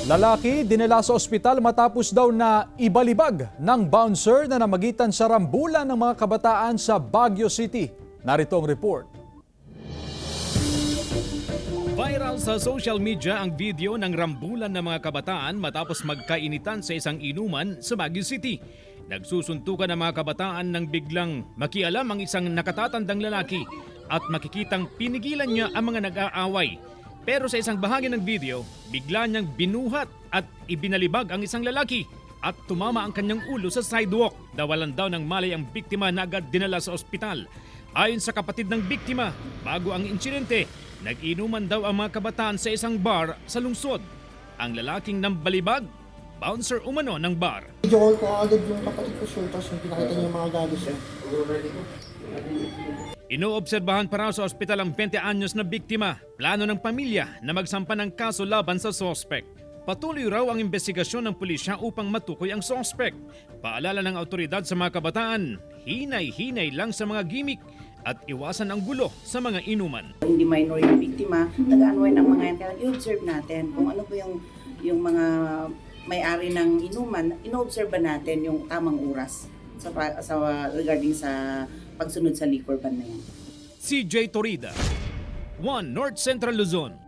Lalaki dinala sa ospital matapos daw na ibalibag ng bouncer na namagitan sa rambulan ng mga kabataan sa Baguio City. Narito ang report. Viral sa social media ang video ng rambulan ng mga kabataan matapos magkainitan sa isang inuman sa Baguio City. Nagsusuntukan ang mga kabataan nang biglang makialam ang isang nakatatandang lalaki at makikitang pinigilan niya ang mga nag-aaway. Pero sa isang bahagi ng video, bigla niyang binuhat at ibinalibag ang isang lalaki at tumama ang kanyang ulo sa sidewalk. Dawalan daw ng malay ang biktima na agad dinala sa ospital. Ayon sa kapatid ng biktima, bago ang insidente, nag-inuman daw ang mga kabataan sa isang bar sa lungsod. Ang lalaking nambalibag, bouncer umano ng bar. Video call ko agad yung kapatid ko sir, tapos yung pinakita niya yung mga galos sir. Inoobserbahan pa raw sa ospital ang 20 anyos na biktima. Plano ng pamilya na magsampa ng kaso laban sa sospek. Patuloy raw ang investigasyon ng pulisya upang matukoy ang sospek. Paalala ng autoridad sa mga kabataan, hinay-hinay lang sa mga gimmick at iwasan ang gulo sa mga inuman. Hindi minor yung biktima, nag-anway ng mga yan. Kaya i-observe natin kung ano po yung mga may-ari ng inuman, ino-observe natin yung tamang oras sa regarding sa pagsunod sa liquor ban na yan. CJ Torida, 1 North Central Luzon.